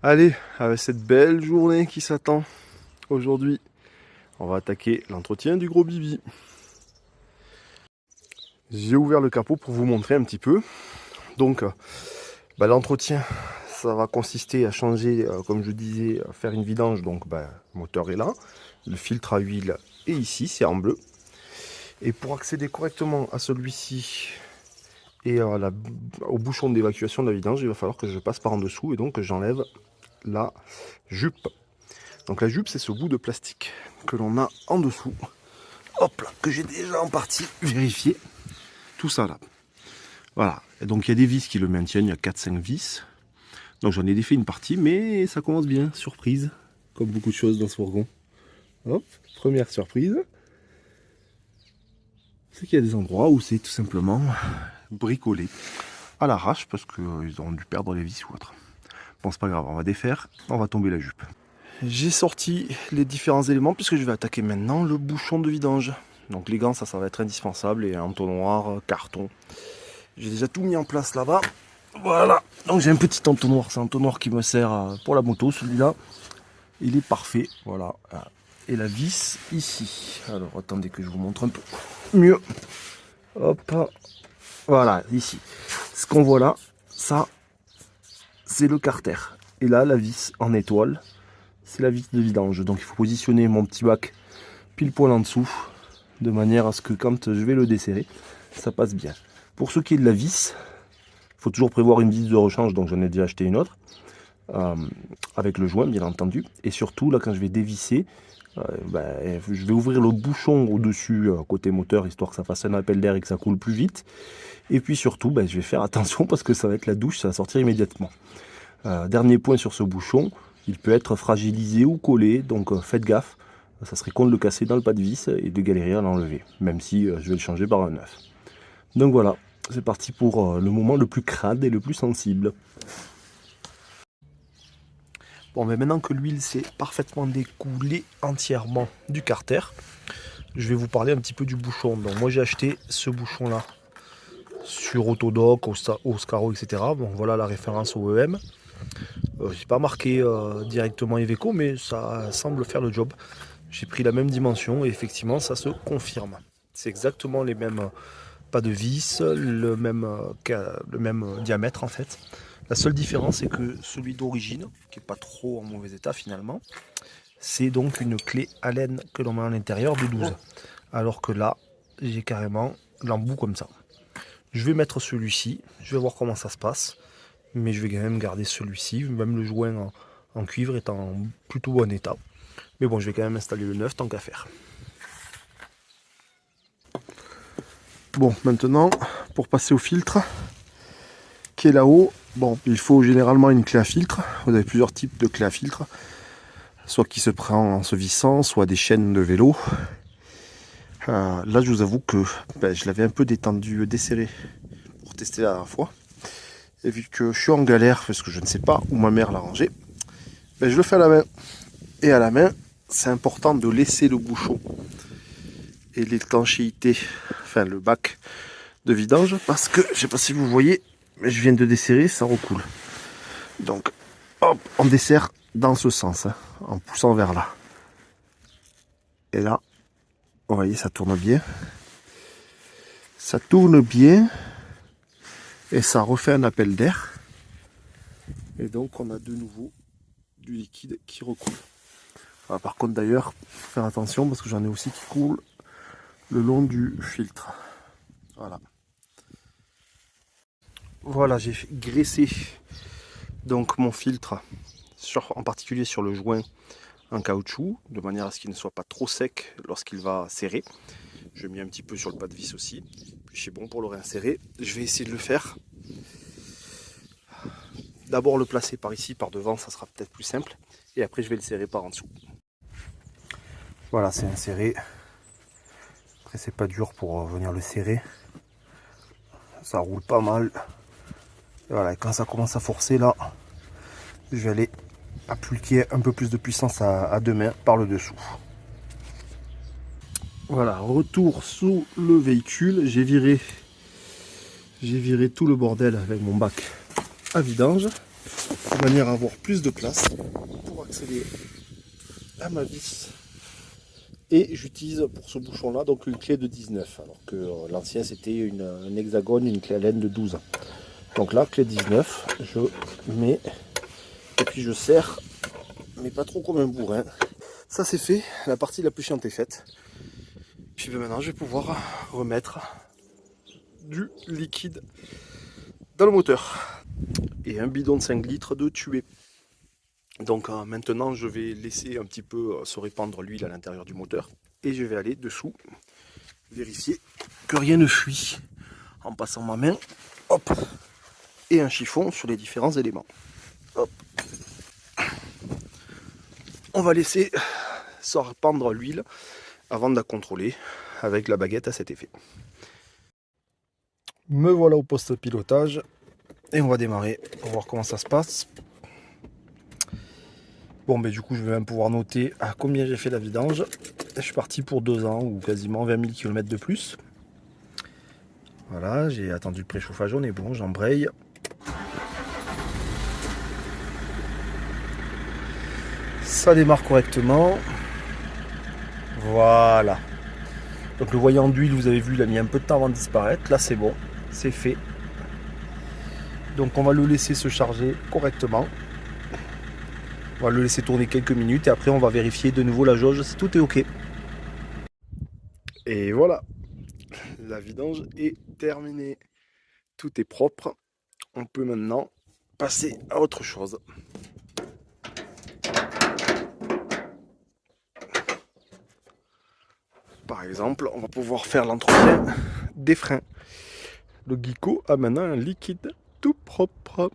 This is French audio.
Allez, avec cette belle journée qui s'attend aujourd'hui, on va attaquer l'entretien du gros bibi. J'ai ouvert le capot pour vous montrer un petit peu. Donc, l'entretien, ça va consister à changer, comme je disais, à faire une vidange. Donc, le moteur est là, le filtre à huile est ici, c'est en bleu. Et pour accéder correctement à celui-ci et au bouchon d'évacuation de la vidange, il va falloir que je passe par en dessous et donc que j'enlève la jupe. Donc la jupe, c'est ce bout de plastique que l'on a en dessous. Hop là, que j'ai déjà en partie vérifié. Tout ça là. Voilà. Et donc il y a des vis qui le maintiennent, il y a 4-5 vis. Donc j'en ai défait une partie, mais ça commence bien. Surprise, comme beaucoup de choses dans ce fourgon. Hop, première surprise. C'est qu'il y a des endroits où c'est tout simplement bricolé à l'arrache parce qu'ils ont dû perdre les vis ou autre. Bon, c'est pas grave, on va défaire, on va tomber la jupe. J'ai sorti les différents éléments puisque je vais attaquer maintenant le bouchon de vidange. Donc les gants, ça va être indispensable, et entonnoir, carton. J'ai déjà tout mis en place là-bas. Voilà, donc j'ai un petit entonnoir, c'est un entonnoir qui me sert pour la moto, celui-là. Il est parfait, voilà. Et la vis ici. Alors attendez que je vous montre un peu mieux. Hop, voilà, ici. Ce qu'on voit là, ça, c'est le carter. Et là, la vis en étoile, c'est la vis de vidange. Donc il faut positionner mon petit bac pile poil en dessous, de manière à ce que quand je vais le desserrer, ça passe bien. Pour ce qui est de la vis, il faut toujours prévoir une vis de rechange, donc j'en ai déjà acheté une autre, avec le joint bien entendu. Et surtout, là quand je vais dévisser, je vais ouvrir le bouchon au-dessus, côté moteur, histoire que ça fasse un appel d'air et que ça coule plus vite. Et puis surtout, je vais faire attention parce que ça va être la douche, ça va sortir immédiatement. Dernier point sur ce bouchon, il peut être fragilisé ou collé, donc faites gaffe. Ça serait con de le casser dans le pas de vis et de galérer à l'enlever, même si je vais le changer par un neuf. Donc voilà, c'est parti pour le moment le plus crade et le plus sensible. Bon, mais maintenant que l'huile s'est parfaitement découlée entièrement du carter, je vais vous parler un petit peu du bouchon. Donc moi j'ai acheté ce bouchon là sur Autodoc, Oscaro, etc. Bon, voilà la référence au EM. J'ai pas marqué directement Iveco, mais ça semble faire le job. J'ai pris la même dimension et effectivement ça se confirme. C'est exactement les mêmes pas de vis, le même diamètre en fait. La seule différence c'est que celui d'origine, qui n'est pas trop en mauvais état finalement, c'est donc une clé Allen que l'on met à l'intérieur de 12. Alors que là, j'ai carrément l'embout comme ça. Je vais mettre celui-ci, je vais voir comment ça se passe. Mais je vais quand même garder celui-ci, même le joint en cuivre est en plutôt bon état. Mais bon, je vais quand même installer le neuf tant qu'à faire. Bon, maintenant, pour passer au filtre, qui est là-haut, bon, il faut généralement une clé à filtre. Vous avez plusieurs types de clés à filtre, soit qui se prend en se vissant, soit des chaînes de vélo. Là, je vous avoue que je l'avais un peu détendu, desserré pour tester la dernière fois. Et vu que je suis en galère parce que je ne sais pas où ma mère l'a rangé, je le fais à la main. Et à la main, c'est important de laisser le bouchon et l'étanchéité, enfin le bac de vidange, parce que, je ne sais pas si vous voyez, mais je viens de desserrer, ça recoule. Donc, hop, on desserre dans ce sens, en poussant vers là. Et là, vous voyez, ça tourne bien. Ça tourne bien. Et ça refait un appel d'air. Et donc on a de nouveau du liquide qui recoule. Alors, par contre d'ailleurs, faut faire attention parce que j'en ai aussi qui coulent le long du filtre. Voilà. Voilà, j'ai graissé donc mon filtre, en particulier sur le joint en caoutchouc, de manière à ce qu'il ne soit pas trop sec lorsqu'il va serrer. Je mets un petit peu sur le pas de vis aussi. Puis c'est bon pour le réinsérer. Je vais essayer de le faire. D'abord le placer par ici, par devant, ça sera peut-être plus simple. Et après je vais le serrer par en dessous. Voilà, c'est inséré. Après c'est pas dur pour venir le serrer. Ça roule pas mal. Et voilà, quand ça commence à forcer là, je vais aller appliquer un peu plus de puissance à deux mains par le dessous. Voilà, retour sous le véhicule. J'ai viré tout le bordel avec mon bac à vidange. de manière à avoir plus de place pour accéder à ma vis. Et j'utilise pour ce bouchon là donc une clé de 19, alors que l'ancien c'était un hexagone, une clé Allen de 12. Donc là, clé 19, je mets et puis je serre, mais pas trop comme un bourrin. Ça c'est fait, la partie la plus chiante est faite. Puis maintenant je vais pouvoir remettre du liquide dans le moteur et un bidon de 5 litres de tuer. Donc maintenant je vais laisser un petit peu se répandre l'huile à l'intérieur du moteur et je vais aller dessous vérifier que rien ne fuit en passant ma main, hop, et un chiffon sur les différents éléments. Hop. On va laisser se répandre l'huile avant de la contrôler avec la baguette à cet effet. Me voilà au poste pilotage et on va démarrer pour voir comment ça se passe. Bon, ben du coup, je vais même pouvoir noter à combien j'ai fait la vidange. Je suis parti pour 2 ans ou quasiment 20 000 km de plus. Voilà, j'ai attendu le préchauffage, on est bon, j'embraye. Ça démarre correctement. Voilà. Donc le voyant d'huile, vous avez vu, il a mis un peu de temps avant de disparaître. Là, c'est bon, c'est fait. Donc on va le laisser se charger correctement. On va le laisser tourner quelques minutes et après on va vérifier de nouveau la jauge si tout est ok. Et voilà, la vidange est terminée. Tout est propre. On peut maintenant passer à autre chose. Par exemple, on va pouvoir faire l'entretien des freins. Le Geico a maintenant un liquide tout propre.